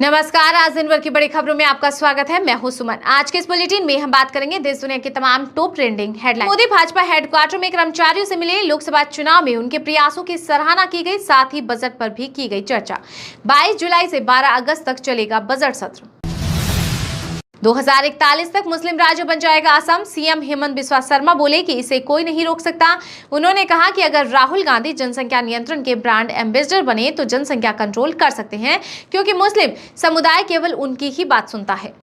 नमस्कार। आज दिन भर की बड़ी खबरों में आपका स्वागत है। मैं हूं सुमन। आज के इस बुलेटिन में हम बात करेंगे देश दुनिया की तमाम top trending headline. Modi Bhajpa headquarter में कर्मचारियों से मिले, लोकसभा चुनाव में उनके प्रयासों की सराहना की गई, साथ ही बजट पर भी की गई चर्चा। 22 जुलाई से 12 अगस्त तक चलेगा बजट सत्र। 2041 तक मुस्लिम राज्य बन जाएगा असम। सीएम हेमंत बिस्वा शर्मा बोले कि इसे कोई नहीं रोक सकता। उन्होंने कहा कि अगर राहुल गांधी जनसंख्या नियंत्रण के ब्रांड एम्बेसडर बने तो जनसंख्या कंट्रोल कर सकते हैं, क्योंकि मुस्लिम समुदाय केवल उनकी ही बात सुनता है।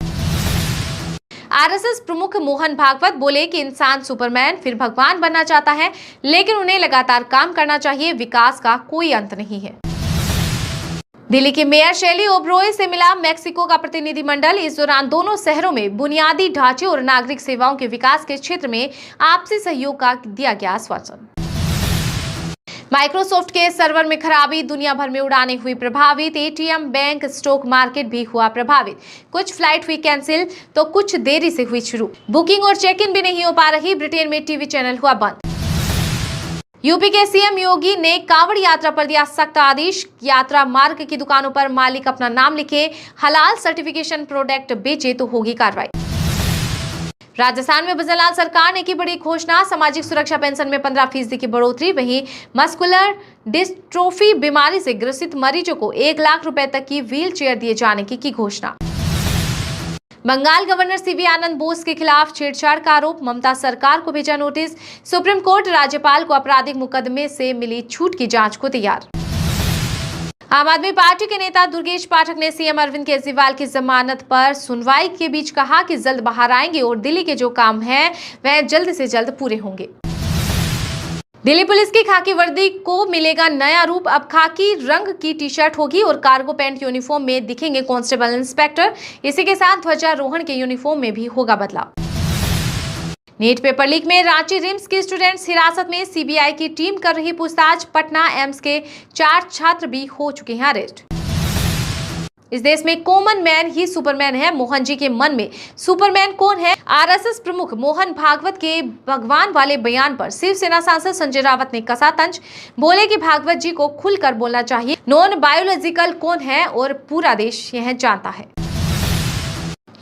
आरएसएस प्रमुख मोहन भागवत बोले कि इंसान सुपरमैन फिर भगवान बनना चाहता है, लेकिन उन्हें लगातार काम करना चाहिए। विकास का कोई अंत नहीं है। दिल्ली की मेयर शैली ओबरॉय से मिला मैक्सिको का प्रतिनिधिमंडल। इस दौरान दोनों शहरों में बुनियादी ढांचे और नागरिक सेवाओं के विकास के क्षेत्र में आपसी सहयोग का दिया गया आश्वासन। माइक्रोसॉफ्ट के सर्वर में खराबी, दुनिया भर में उड़ानें हुई प्रभावित। एटीएम, बैंक, स्टॉक मार्केट भी हुआ प्रभावित। कुछ फ्लाइट हुई कैंसिल तो कुछ देरी से हुई शुरू। बुकिंग और चेक इन भी नहीं हो पा रही। ब्रिटेन में टीवी चैनल हुआ बंद। यूपी के सीएम योगी ने कांवड़ यात्रा पर दिया सख्त आदेश। यात्रा मार्ग की दुकानों पर मालिक अपना नाम लिखे, हलाल सर्टिफिकेशन प्रोडक्ट बेचे तो होगी कार्रवाई। राजस्थान में भजनलाल सरकार ने की बड़ी घोषणा। सामाजिक सुरक्षा पेंशन में 15% की बढ़ोतरी। वहीं मस्कुलर डिस्ट्रोफी बीमारी से ग्रसित मरीजों को 1 लाख रुपए तक की व्हील चेयर दिए जाने की घोषणा। बंगाल गवर्नर सीवी आनंद बोस के खिलाफ छेड़छाड़ का आरोप, ममता सरकार को भेजा नोटिस। सुप्रीम कोर्ट राज्यपाल को आपराधिक मुकदमे से मिली छूट की जांच को तैयार। आम आदमी पार्टी के नेता दुर्गेश पाठक ने सीएम अरविंद केजरीवाल की जमानत पर सुनवाई के बीच कहा कि जल्द बाहर आएंगे और दिल्ली के जो काम हैं वह जल्द से जल्द पूरे होंगे। दिल्ली पुलिस की खाकी वर्दी को मिलेगा नया रूप। अब खाकी रंग की टी-शर्ट होगी और कार्गो पैंट यूनिफॉर्म में दिखेंगे कांस्टेबल इंस्पेक्टर। इसी के साथ ध्वजारोहण के यूनिफॉर्म में भी होगा बदलाव। नीट पेपर लीक में रांची रिम्स के स्टूडेंट्स हिरासत में, सीबीआई की टीम कर रही पूछताछ। पटना एम्स के 4 छात्र भी हो चुके हैं अरेस्ट। इस देश में कॉमन मैन ही सुपरमैन है। मोहन जी के मन में सुपरमैन कौन है? आरएसएस प्रमुख मोहन भागवत के भगवान वाले बयान पर शिवसेना सांसद संजय रावत ने कसा तंज। बोले कि भागवत जी को खुलकर बोलना चाहिए। नॉन बायोलॉजिकल कौन है और पूरा देश यह जानता है।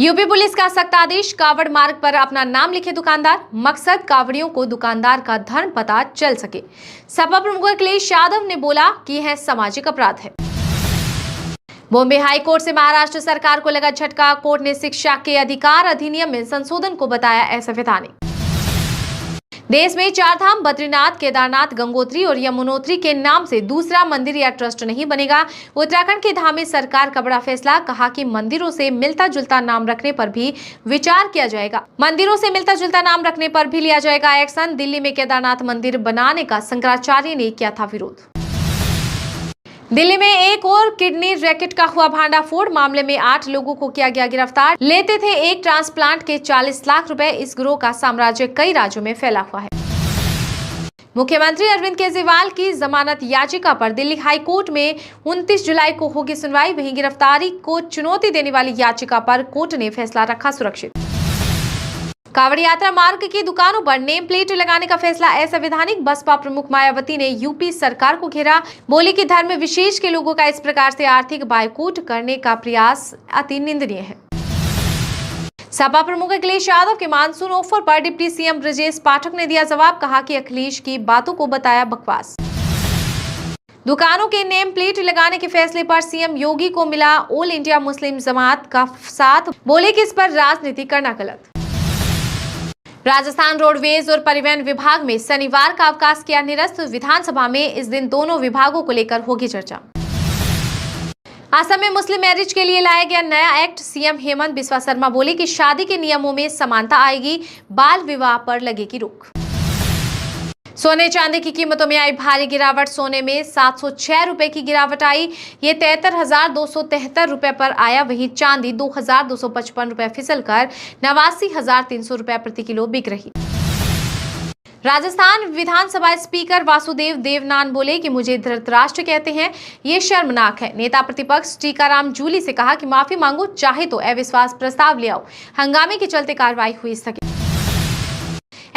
यूपी पुलिस का सख्त आदेश, कावड़ मार्ग पर अपना नाम लिखे दुकानदार। मकसद कावड़ियों को दुकानदार का धर्म पता चल सके। सपा प्रमुख अखिलेश यादव ने बोला कि यह सामाजिक अपराध है। बॉम्बे हाई कोर्ट से महाराष्ट्र सरकार को लगा झटका। कोर्ट ने शिक्षा के अधिकार अधिनियम में संशोधन को बताया असंवैधानिक। देश में 4 धाम बद्रीनाथ, केदारनाथ, गंगोत्री और यमुनोत्री के नाम से दूसरा मंदिर या ट्रस्ट नहीं बनेगा। उत्तराखंड की धामी सरकार का बड़ा फैसला, कहा कि मंदिरों से मिलता जुलता नाम रखने पर भी विचार किया जाएगा। मंदिरों से मिलता जुलता नाम रखने पर भी लिया जाएगा एक्शन। दिल्ली में केदारनाथ मंदिर बनाने का शंकराचार्य ने किया था विरोध। दिल्ली में एक और किडनी रैकेट का हुआ भांडाफोड़। मामले में 8 लोगों को किया गया गिरफ्तार। लेते थे एक ट्रांसप्लांट के 40 लाख रुपए। इस गिरोह का साम्राज्य कई राज्यों में फैला हुआ है। मुख्यमंत्री अरविंद केजरीवाल की जमानत याचिका पर दिल्ली हाई कोर्ट में 29 जुलाई को होगी सुनवाई। वहीं गिरफ्तारी को चुनौती देने वाली याचिका पर कोर्ट ने फैसला रखा सुरक्षित। कांवड़ यात्रा मार्ग की दुकानों पर नेम प्लेट लगाने का फैसला असंवैधानिक। बसपा प्रमुख मायावती ने यूपी सरकार को घेरा। बोली कि धर्म विशेष के लोगों का इस प्रकार से आर्थिक बायकॉट करने का प्रयास अति निंदनीय है। सपा प्रमुख अखिलेश यादव के मानसून ऑफर पर डिप्टी सीएम ब्रजेश पाठक ने दिया जवाब। कहा कि अखिलेश की बातों को बताया बकवास। दुकानों के नेम प्लेट लगाने के फैसले पर सीएम योगी को मिला ऑल इंडिया मुस्लिम जमात का साथ। बोले कि इस पर राजनीति करना गलत। राजस्थान रोडवेज और परिवहन विभाग में शनिवार का अवकाश किया निरस्त। विधानसभा में इस दिन दोनों विभागों को लेकर होगी चर्चा। असम में मुस्लिम मैरिज के लिए लाया गया नया एक्ट। सीएम हेमंत बिस्वा शर्मा बोले कि शादी के नियमों में समानता आएगी। बाल विवाह पर लगेगी रोक। सोने चांदी की कीमतों में आई भारी गिरावट। सोने में 706 रुपए की गिरावट आई। ये 73,273 रुपए पर आया। वहीं चांदी 2,255 रुपए फिसलकर 89,300 रुपए प्रति किलो बिक रही। राजस्थान विधानसभा स्पीकर वासुदेव देवनान बोले कि मुझे धृतराष्ट्र कहते हैं, ये शर्मनाक है। नेता प्रतिपक्ष टीकाराम जूली से कहा कि माफी मांगो, चाहे तो अविश्वास प्रस्ताव ले आओ। हंगामे के चलते कार्रवाई हुई स्थगित।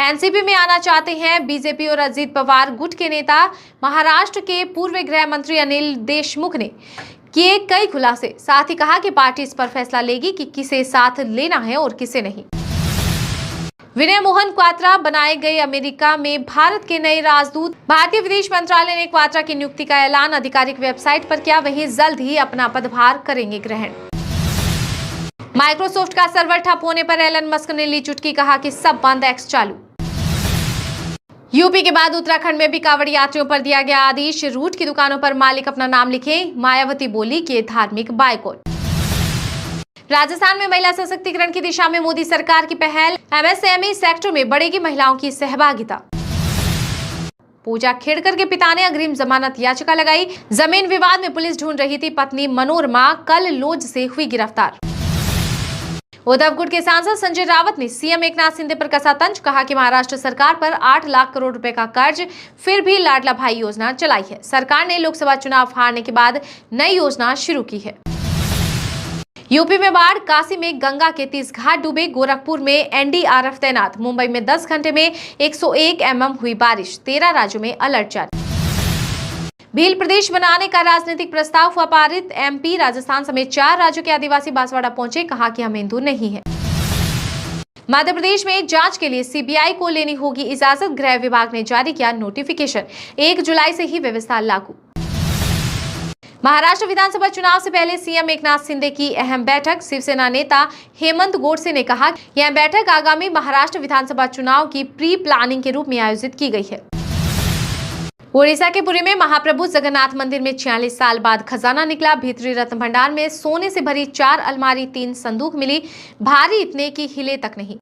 एनसीपी में आना चाहते हैं बीजेपी और अजीत पवार गुट के नेता। महाराष्ट्र के पूर्व गृह मंत्री अनिल देशमुख ने किए कई खुलासे। साथ ही कहा कि पार्टी इस पर फैसला लेगी कि किसे साथ लेना है और किसे नहीं। विनय मोहन क्वात्रा बनाए गए अमेरिका में भारत के नए राजदूत। भारतीय विदेश मंत्रालय ने क्वात्रा की नियुक्ति का ऐलान आधिकारिक वेबसाइट पर किया। वहीं जल्द ही अपना पदभार करेंगे ग्रहण। माइक्रोसॉफ्ट का सर्वर ठप होने पर एलन मस्क ने ली चुटकी, कहा कि सब बंद, एक्स चालू। यूपी के बाद उत्तराखंड में भी कांवड़ यात्रियों पर दिया गया आदेश, रूट की दुकानों पर मालिक अपना नाम लिखें। मायावती बोली कि धार्मिक बायकॉट। राजस्थान में महिला सशक्तिकरण की दिशा में मोदी सरकार की पहल, एमएसएमई सेक्टर में बढ़ेगी महिलाओं की सहभागिता। पूजा खेड़कर के पिता ने अग्रिम जमानत याचिका लगाई। जमीन विवाद में पुलिस ढूंढ रही थी पत्नी मनोरमा, कल लॉज से हुई गिरफ्तार। उद्धवगुट के सांसद संजय रावत ने सीएम एकनाथ शिंदे पर कसा तंज, कहा कि महाराष्ट्र सरकार पर 8 लाख करोड़ रुपए का कर्ज, फिर भी लाडला भाई योजना चलाई है। सरकार ने लोकसभा चुनाव हारने के बाद नई योजना शुरू की है। यूपी में बाढ़, काशी में गंगा के 30 घाट डूबे। गोरखपुर में एनडीआरएफ तैनात। मुंबई में 10 घंटे में 101 mm हुई बारिश। 13 राज्यों में अलर्ट जारी। भील प्रदेश बनाने का राजनीतिक प्रस्ताव हुआ पारित। एमपी, राजस्थान समेत 4 राज्यों के आदिवासी बांसवाड़ा पहुंचे, कहा कि हम हिंदू नहीं है। मध्य प्रदेश में जांच के लिए सीबीआई को लेनी होगी इजाजत। गृह विभाग ने जारी किया नोटिफिकेशन। 1 जुलाई से ही व्यवस्था लागू। महाराष्ट्र विधानसभा चुनाव से पहले सीएम एकनाथ शिंदे की अहम बैठक। शिवसेना नेता हेमंत गोडसे ने कहा, यह बैठक आगामी महाराष्ट्र विधानसभा चुनाव की प्री प्लानिंग के रूप में आयोजित की गई है। ओडिशा के पुरी में महाप्रभु जगन्नाथ मंदिर में 46 साल बाद खजाना निकला। भीतरी रत्न भंडार में सोने से भरी 4 अलमारी, 3 संदूक मिली। भारी इतने की हिले तक नहीं।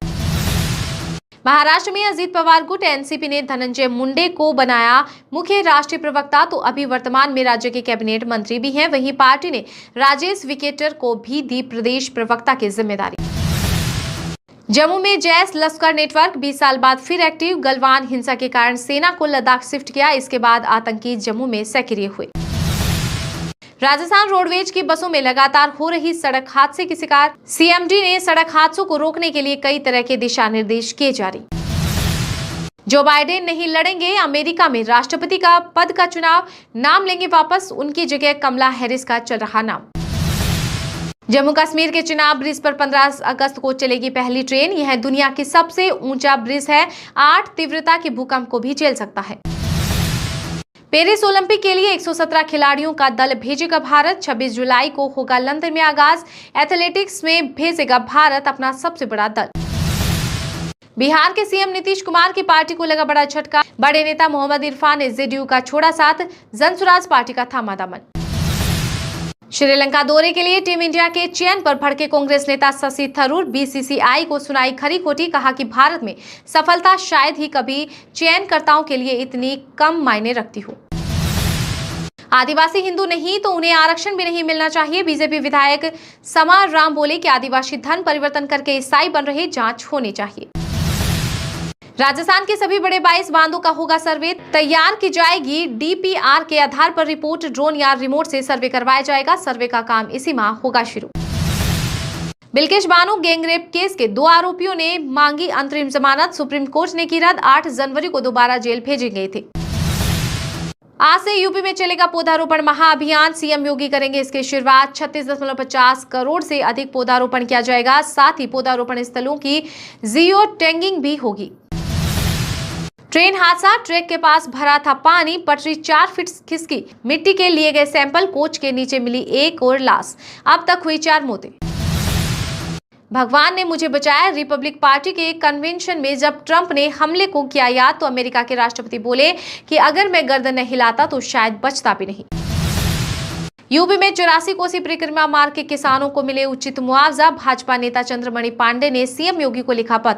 महाराष्ट्र में अजीत पवार गुट, एनसीपी ने धनंजय मुंडे को बनाया मुख्य राष्ट्रीय प्रवक्ता, तो अभी वर्तमान में राज्य के कैबिनेट मंत्री भी हैं। वहीं पार्टी ने राजेश विकेटर को भी दी प्रदेश प्रवक्ता की जिम्मेदारी। जम्मू में जैश लश्कर नेटवर्क 20 साल बाद फिर एक्टिव। गलवान हिंसा के कारण सेना को लद्दाख शिफ्ट किया। इसके बाद आतंकी जम्मू में सक्रिय हुए। राजस्थान रोडवेज की बसों में लगातार हो रही सड़क हादसे की शिकार। सीएमडी ने सड़क हादसों को रोकने के लिए कई तरह के दिशा निर्देश किए जारी। जो बाइडेन नहीं लड़ेंगे अमेरिका में राष्ट्रपति का पद का चुनाव, नाम लेंगे वापस। उनकी जगह कमला हैरिस का चल रहा नाम। जम्मू कश्मीर के चिनाब ब्रिज पर 15 अगस्त को चलेगी पहली ट्रेन। यह दुनिया की सबसे ऊंचा ब्रिज है। 8 तीव्रता के भूकंप को भी झेल सकता है। पेरिस ओलंपिक के लिए 117 खिलाड़ियों का दल भेजेगा भारत। 26 जुलाई को होगा लंदन में आगाज। एथलेटिक्स में भेजेगा भारत अपना सबसे बड़ा दल। बिहार के सीएम नीतीश कुमार की पार्टी को लगा बड़ा झटका। बड़े नेता मोहम्मद इरफान ने जेडीयू का छोड़ा साथ, जनसुराज पार्टी का थामा दामन। श्रीलंका दौरे के लिए टीम इंडिया के चयन पर भड़के कांग्रेस नेता शशि थरूर। बीसीसीआई को सुनाई खरी खोटी, कहा कि भारत में सफलता शायद ही कभी चयनकर्ताओं के लिए इतनी कम मायने रखती हो। आदिवासी हिंदू नहीं तो उन्हें आरक्षण भी नहीं मिलना चाहिए। बीजेपी विधायक समार राम बोले कि आदिवासी धन परिवर्तन करके ईसाई बन रहे, जांच होनी चाहिए। राजस्थान के सभी बड़े 22 बांधों का होगा सर्वे। तैयार की जाएगी डीपीआर के आधार पर रिपोर्ट। ड्रोन या रिमोट से सर्वे करवाया जाएगा। सर्वे का काम इसी माह होगा शुरू। बिल्किश बानो गैंगरेप केस के 2 आरोपियों ने मांगी अंतरिम जमानत। सुप्रीम कोर्ट ने की रद्द। 8 जनवरी को दोबारा जेल भेजे गए थे। आज से यूपी में चलेगा पौधारोपण महाअभियान। सीएम योगी करेंगे इसकी शुरुआत। 36.50 करोड़ से अधिक पौधारोपण किया जाएगा। साथ ही पौधारोपण स्थलों की जियो टैगिंग भी होगी। ट्रेन हादसा, ट्रैक के पास भरा था पानी, पटरी 4 फीट खिसकी। मिट्टी के लिए गए सैंपल, कोच के नीचे मिली एक और लाश। अब तक हुई 4 मौतें। भगवान ने मुझे बचाया। रिपब्लिक पार्टी के कन्वेंशन में जब ट्रंप ने हमले को किया याद, तो अमेरिका के राष्ट्रपति बोले कि अगर मैं गर्दन नहीं हिलाता तो शायद बचता भी नहीं। यूपी में 84 कोसी परिक्रमा मार्ग के किसानों को मिले उचित मुआवजा। भाजपा नेता चंद्रमणि पांडे ने सीएम योगी को लिखा पत्र।